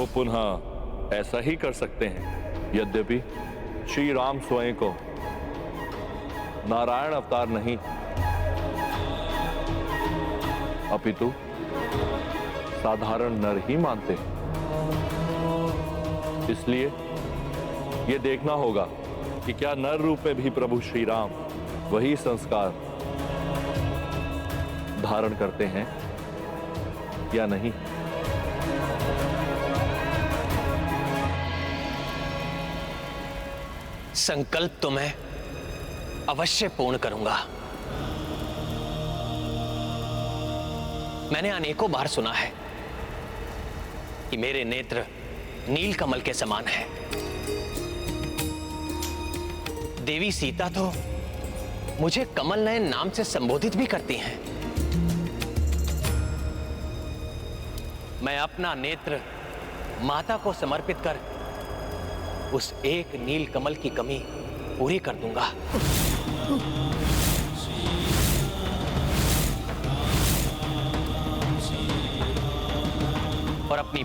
वो पुनः ऐसा ही कर सकते हैं। यद्यपि श्री राम स्वयं को नारायण अवतार नहीं अपितु साधारण नर ही मानते हैं, इसलिए यह देखना होगा कि क्या नर रूप में भी प्रभु श्री राम वही संस्कार धारण करते हैं या नहीं। संकल्प तो मैं अवश्य पूर्ण करूंगा। मैंने अनेकों बार सुना है कि मेरे नेत्र नील कमल के समान है। देवी सीता तो मुझे कमल नयन नाम से संबोधित भी करती हैं। मैं अपना नेत्र माता को समर्पित कर उस एक नील कमल की कमी पूरी कर दूंगा। और अपनी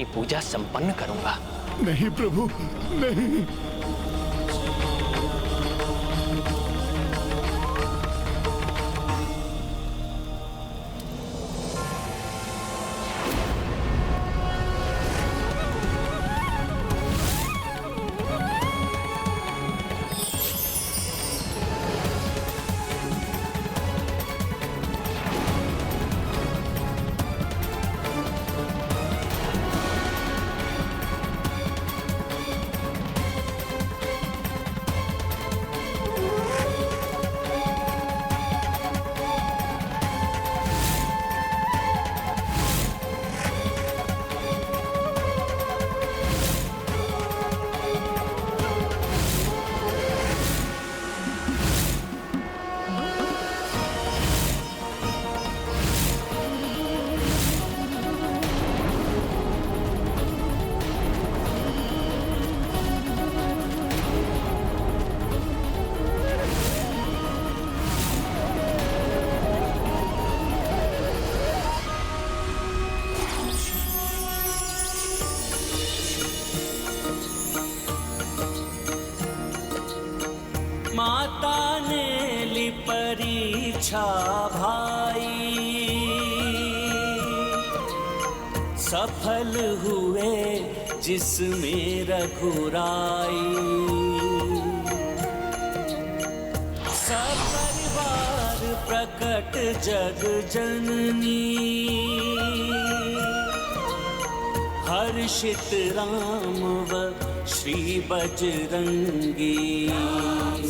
पूजा संपन्न करूंगा। नहीं प्रभु, नहीं। माता ने ली परीक्षा भाई, सफल हुए जिसमें रघुराई। सपरिवार प्रकट जग जननी, हर्षित राम व श्री बजरंगी।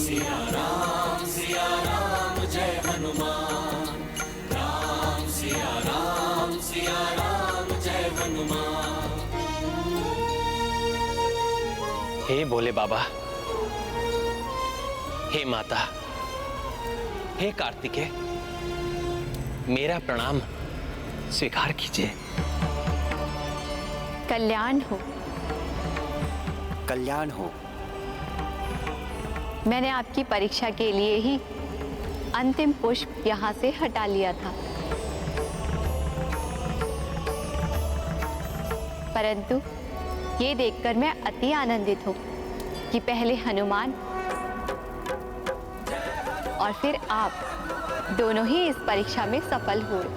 सिया राम जय हनुमान, राम सिया राम जय हनुमान। हे भोले बाबा, हे माता, हे कार्तिकेय, मेरा प्रणाम स्वीकार कीजिए। कल्याण हो। कल्याण हो। मैंने आपकी परीक्षा के लिए ही अंतिम पुष्प यहाँ से हटा लिया था, परंतु ये देखकर मैं अति आनंदित हूँ कि पहले हनुमान और फिर आप दोनों ही इस परीक्षा में सफल हुए।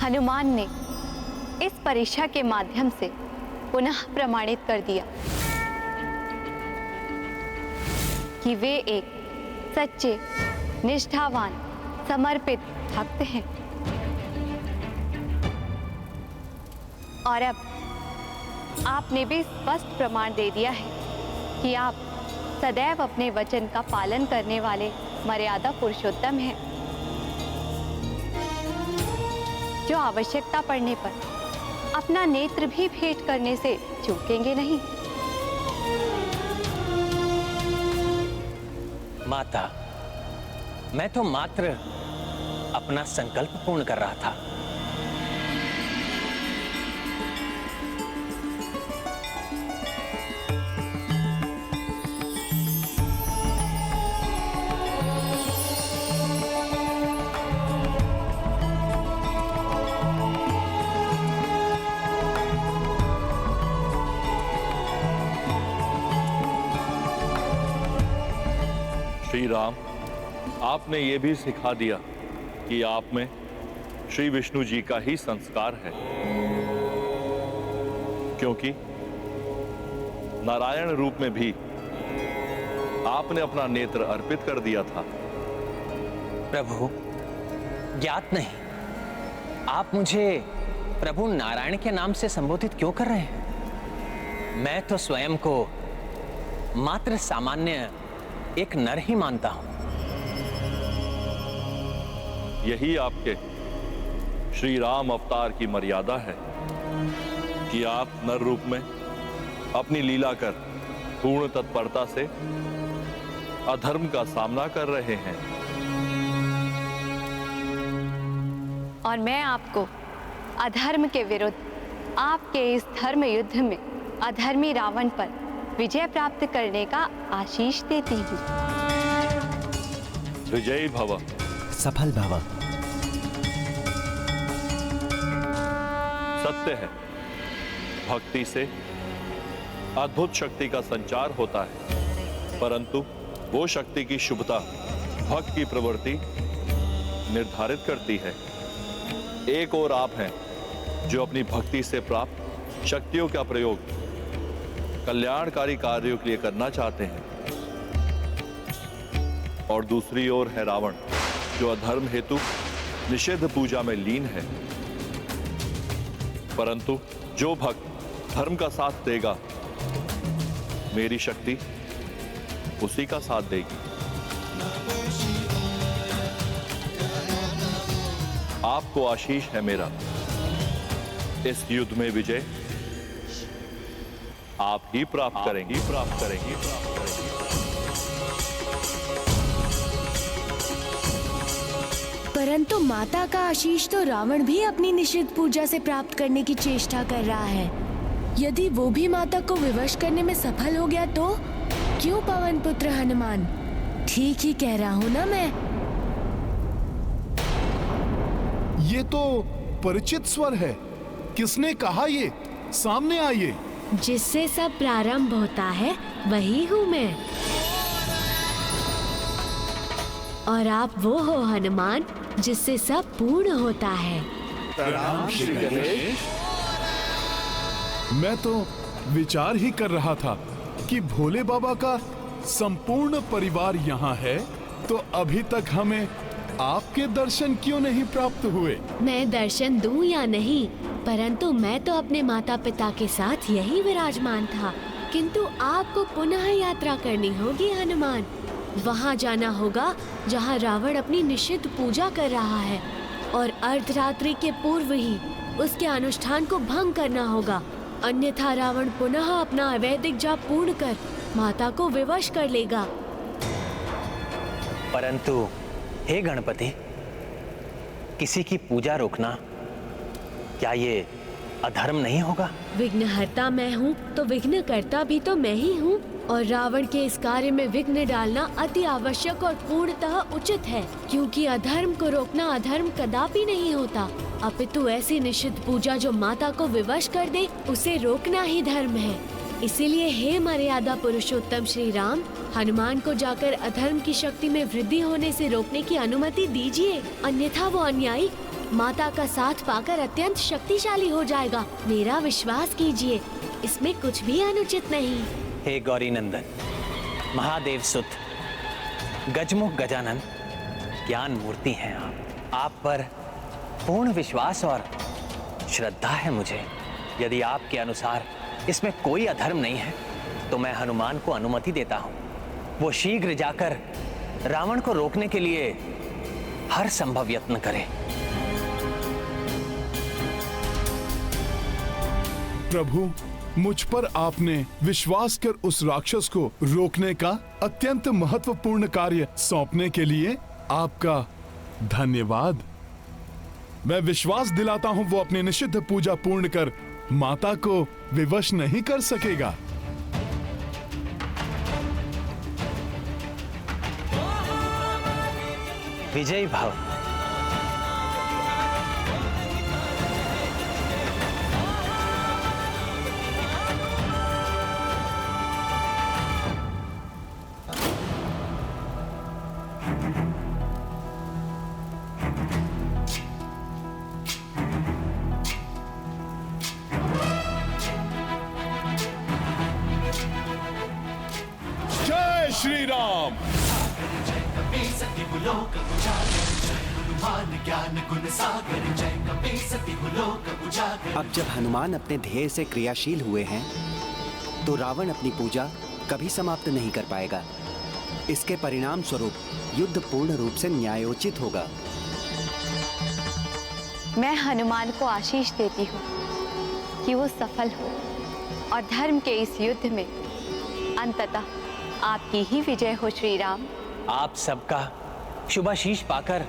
हनुमान ने इस परीक्षा के माध्यम से पुनः प्रमाणित कर दिया कि वे एक सच्चे, निष्ठावान, समर्पित भक्त हैं। और अब आपने भी स्पष्ट प्रमाण दे दिया है कि आप सदैव अपने वचन का पालन करने वाले मर्यादा पुरुषोत्तम हैं, जो आवश्यकता पड़ने पर अपना नेत्र भी भेंट करने से चूकेंगे नहीं। माता, मैं तो मात्र अपना संकल्प पूर्ण कर रहा था। श्री राम, आपने ये भी सिखा दिया कि आप में श्री विष्णु जी का ही संस्कार है, क्योंकि नारायण रूप में भी आपने अपना नेत्र अर्पित कर दिया था। प्रभु, ज्ञात नहीं, आप मुझे प्रभु नारायण के नाम से संबोधित क्यों कर रहे हैं? मैं तो स्वयं को मात्र सामान्य एक नर ही मानता हूं। यही आपके श्री राम अवतार की मर्यादा है कि आप नर रूप में अपनी लीला कर पूर्ण तत्परता से अधर्म का सामना कर रहे हैं। और मैं आपको अधर्म के विरुद्ध आपके इस धर्म युद्ध में अधर्मी रावण पर विजय प्राप्त करने का आशीष देती हूँ। विजयी भव। सफल भव। सत्य है, भक्ति से अद्भुत शक्ति का संचार होता है, परंतु वो शक्ति की शुभता भक्त की प्रवृत्ति निर्धारित करती है। एक और आप हैं जो अपनी भक्ति से प्राप्त शक्तियों का प्रयोग कल्याणकारी कार्यों के लिए करना चाहते हैं, और दूसरी ओर है रावण जो अधर्म हेतु निषिद्ध पूजा में लीन है। परंतु जो भक्त धर्म का साथ देगा, मेरी शक्ति उसी का साथ देगी। आपको आशीष है मेरा, इस युद्ध में विजय आप ही प्राप्त करेंगी। परंतु माता का आशीष तो रावण भी अपनी निषिद्ध पूजा से प्राप्त करने की चेष्टा कर रहा है। यदि वो भी माता को विवश करने में सफल हो गया तो क्यों पवन पुत्र हनुमान? ठीक ही कह रहा हूँ ना मैं? ये तो परिचित स्वर है। किसने कहा ये? सामने आइए। जिससे सब प्रारंभ होता है वही हूँ मैं। और आप वो हो हनुमान जिससे सब पूर्ण होता है। प्रणाम श्री गणेश। मैं तो विचार ही कर रहा था कि भोले बाबा का संपूर्ण परिवार यहाँ है, तो अभी तक हमें आपके दर्शन क्यों नहीं प्राप्त हुए? मैं दर्शन दूं या नहीं, परंतु मैं तो अपने माता पिता के साथ यही विराजमान था। किंतु आपको पुनः यात्रा करनी होगी हनुमान। वहाँ जाना होगा जहाँ रावण अपनी निषिद्ध पूजा कर रहा है, और अर्धरात्रि के पूर्व ही उसके अनुष्ठान को भंग करना होगा, अन्यथा रावण पुनः अपना अवैधिक जाप पूर्ण कर माता को विवश कर लेगा। परंतु हे गणपति, किसी की पूजा रोकना क्या ये अधर्म नहीं होगा? विघ्नहर्ता मैं हूँ तो विघ्नकर्ता भी तो मैं ही हूँ, और रावण के इस कार्य में विघ्न डालना अति आवश्यक और पूर्णतः उचित है, क्योंकि अधर्म को रोकना अधर्म कदापि नहीं होता, अपितु ऐसी निषिद्ध पूजा जो माता को विवश कर दे उसे रोकना ही धर्म है। इसीलिए हे मर्यादा पुरुषोत्तम श्री राम, हनुमान को जाकर अधर्म की शक्ति में वृद्धि होने से रोकने की अनुमति दीजिए, अन्यथा वो अन्यायी माता का साथ पाकर अत्यंत शक्तिशाली हो जाएगा। मेरा विश्वास कीजिए, इसमें कुछ भी अनुचित नहीं। हे गौरी नंदन, महादेव सुत, गजमुख गजानन, ज्ञान मूर्ति हैं आप पर पूर्ण विश्वास और श्रद्धा है मुझे। यदि आपके अनुसार इसमें कोई अधर्म नहीं है तो मैं हनुमान को अनुमति देता हूँ, वो शीघ्र जाकर रावण को रोकने के लिए हर संभव यत्न करे। प्रभु, मुझ पर आपने विश्वास कर उस राक्षस को रोकने का अत्यंत महत्वपूर्ण कार्य सौंपने के लिए आपका धन्यवाद। मैं विश्वास दिलाता हूँ वो अपनी निषिद्ध पूजा पूर्ण कर माता को विवश नहीं कर सकेगा। विजयी भव। श्री राम। अब जब हनुमान अपने ध्येय से क्रियाशील हुए हैं तो रावण अपनी पूजा कभी समाप्त नहीं कर पाएगा। इसके परिणाम स्वरूप युद्ध पूर्ण रूप से न्यायोचित होगा। मैं हनुमान को आशीष देती हूँ कि वो सफल हो और धर्म के इस युद्ध में अंततः आपकी ही विजय हो श्री राम। आप सबका शुभाशीष पाकर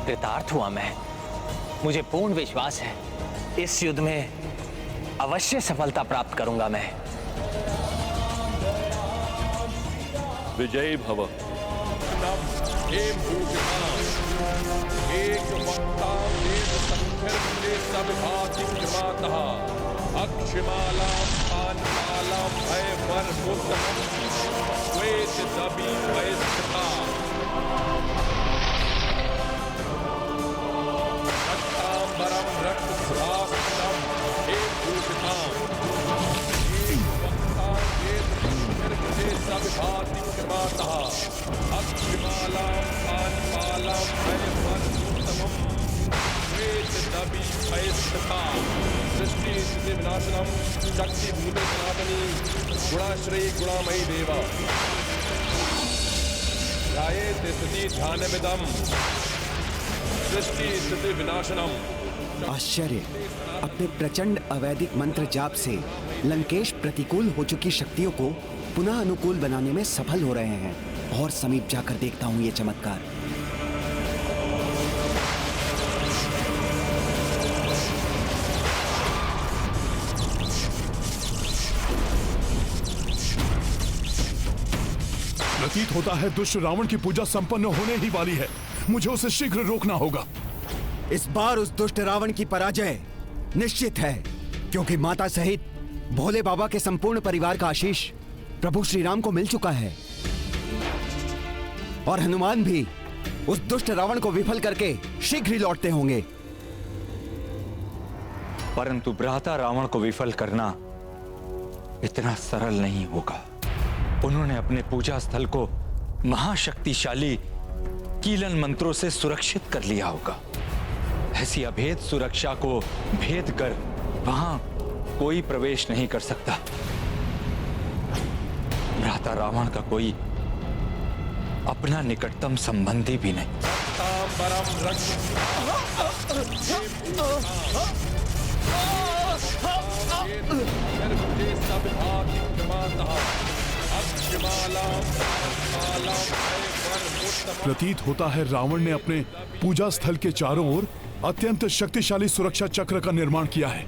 कृतार्थ हुआ मैं। मुझे पूर्ण विश्वास है इस युद्ध में अवश्य सफलता प्राप्त करूंगा मैं। विजयी भव। शक्ति भूते सनातनी गुणाश्रयी गुणामयी देवा ध्यायेत् स्थिति ध्यानमिदं सृष्टि स्थिति विनाशनम। आश्चर्य, अपने प्रचंड अवैधिक मंत्र जाप से लंकेश प्रतिकूल हो चुकी शक्तियों को पुनः अनुकूल बनाने में सफल हो रहे हैं। और समीप जाकर देखता हूं ये चमत्कार। प्रतीत होता है दुष्ट रावण की पूजा संपन्न होने ही वाली है। मुझे उसे शीघ्र रोकना होगा। इस बार उस दुष्ट रावण की पराजय निश्चित है, क्योंकि माता सहित भोले बाबा के संपूर्ण परिवार का आशीष प्रभु श्री राम को मिल चुका है। और हनुमान भी उस दुष्ट रावण को विफल करके शीघ्र ही लौटते होंगे। परंतु भ्राता रावण को विफल करना इतना सरल नहीं होगा। उन्होंने अपने पूजा स्थल को महाशक्तिशाली कीलन मंत्रों से सुरक्षित कर लिया होगा। ऐसी अभेद सुरक्षा को भेद कर वहां कोई प्रवेश नहीं कर सकता। भ्राता रावण का कोई अपना निकटतम संबंधी भी नहीं। प्रतीत होता है रावण ने अपने पूजा स्थल के चारों ओर अत्यंत शक्तिशाली सुरक्षा चक्र का निर्माण किया है।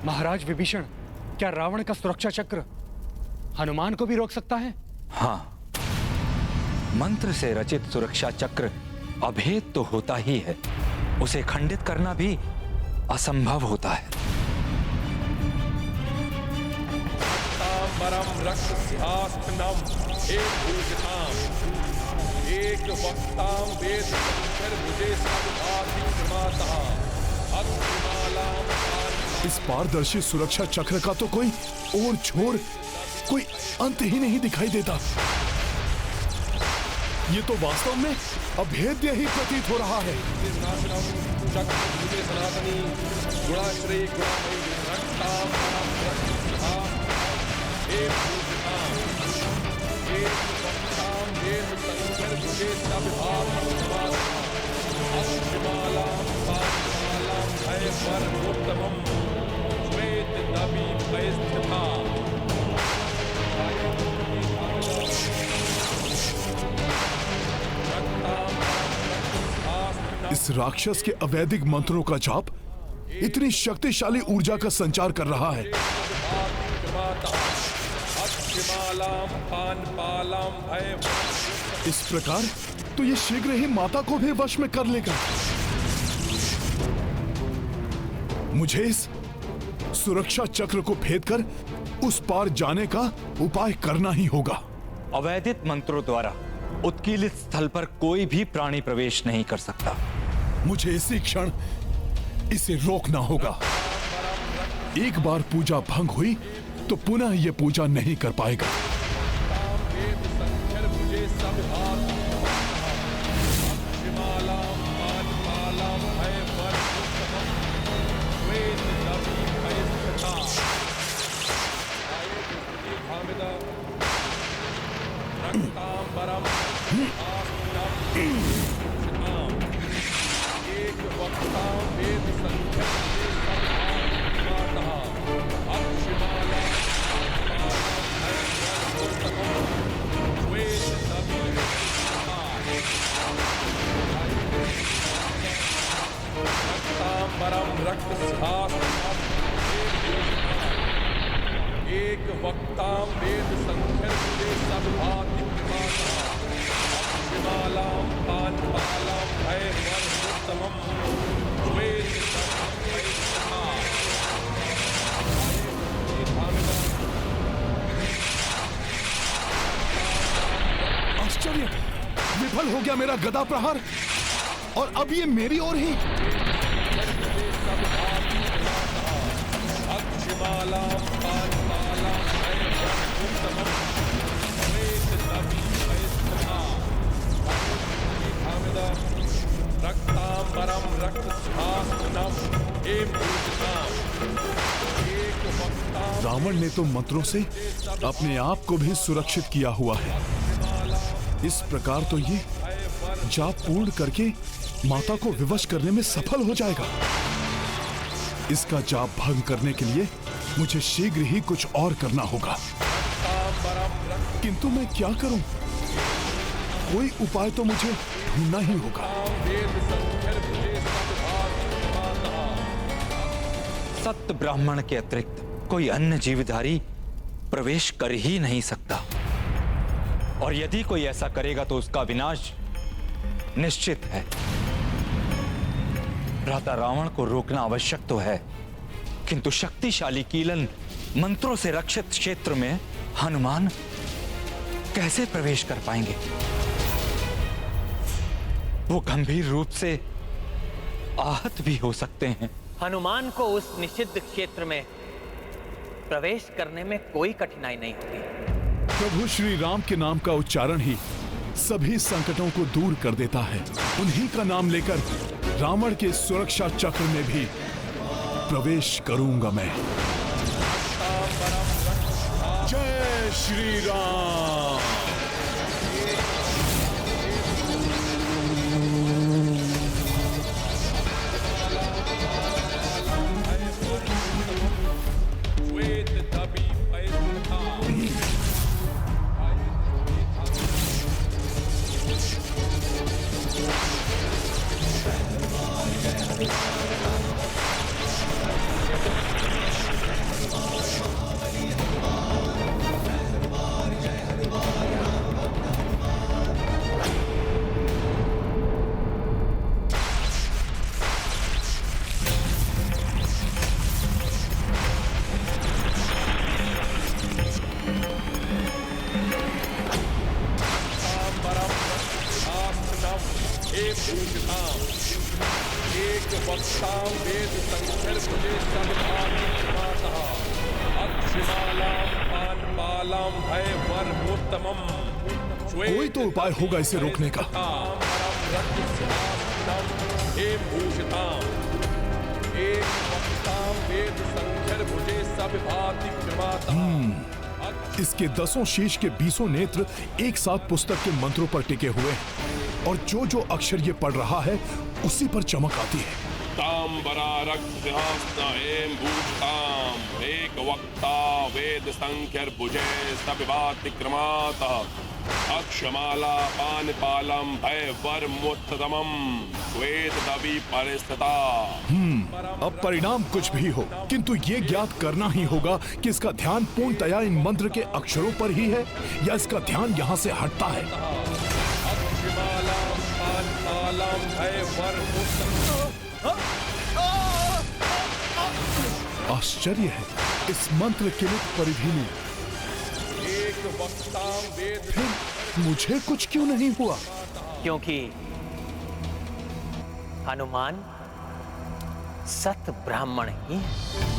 महाराज विभीषण, क्या रावण का सुरक्षा चक्र हनुमान को भी रोक सकता है? हाँ, मंत्र से रचित सुरक्षा चक्र अभेद तो होता ही है, उसे खंडित करना भी असंभव होता है। इस पारदर्शी सुरक्षा चक्र का तो कोई और छोर, कोई अंत ही नहीं दिखाई देता। ये तो वास्तव में अभेद्य ही प्रतीत हो रहा है। इस राक्षस के अवैधिक मंत्रों का जाप इतनी शक्तिशाली ऊर्जा का संचार कर रहा है। इस प्रकार तो ये शीघ्र ही माता को भी वश में कर लेगा। मुझे इस सुरक्षा चक्र को भेद कर उस पार जाने का उपाय करना ही होगा। अवैधिक मंत्रों द्वारा उत्कीर्णित स्थल पर कोई भी प्राणी प्रवेश नहीं कर सकता। मुझे इसी क्षण इसे रोकना होगा। एक बार पूजा भंग हुई तो पुनः यह पूजा नहीं कर पाएगा। एक वक्ता वेद संख्या रक्त एक वक्ता वेद संख्या आश्चर्य, विफल हो गया मेरा गदा प्रहार और अब ये मेरी ओर ही। रावण ने तो मंत्रों से अपने आप को भी सुरक्षित किया हुआ है। इस प्रकार तो ये जाप पूर्ण करके माता को विवश करने में सफल हो जाएगा। इसका जाप भंग करने के लिए मुझे शीघ्र ही कुछ और करना होगा। किंतु मैं क्या करूं? कोई उपाय तो मुझे ढूंढना ही होगा। सत्य ब्राह्मण के अतिरिक्त कोई अन्य जीवधारी प्रवेश कर ही नहीं सकता, और यदि कोई ऐसा करेगा तो उसका विनाश निश्चित है। भ्राता रावण को रोकना आवश्यक तो है, किंतु शक्तिशाली कीलन मंत्रों से रक्षित क्षेत्र में हनुमान कैसे प्रवेश कर पाएंगे? वो गंभीर रूप से आहत भी हो सकते हैं। हनुमान को उस निषिद्ध क्षेत्र में प्रवेश करने में कोई कठिनाई नहीं होगी। प्रभु श्री राम के नाम का उच्चारण ही सभी संकटों को दूर कर देता है। उन्हीं का नाम लेकर रावण के सुरक्षा चक्र में भी प्रवेश करूंगा मैं। जय श्री राम। कोई तो उपाय होगा इसे रोकने का। इसके 10 शीश के 20 नेत्र एक साथ पुस्तक के मंत्रों पर टिके हुए हैं, और जो जो अक्षर ये पढ़ रहा है उसी पर चमक आती है। एक वक्ता वेद संख्यर्भुजे सविभातिक्रमातः अक्षमाला पानपालम भयवर्मुत्तमम् श्वेतदवि परिस्थिता। अब परिणाम कुछ भी हो, किंतु ये ज्ञात करना ही होगा कि इसका ध्यान पूर्णतया इन मंत्र के अक्षरों पर ही है या इसका ध्यान यहाँ से हटता है। आश्चर्य है, इस मंत्र किलित परिधि में फिर मुझे कुछ क्यों नहीं हुआ? क्योंकि हनुमान सत ब्राह्मण ही है।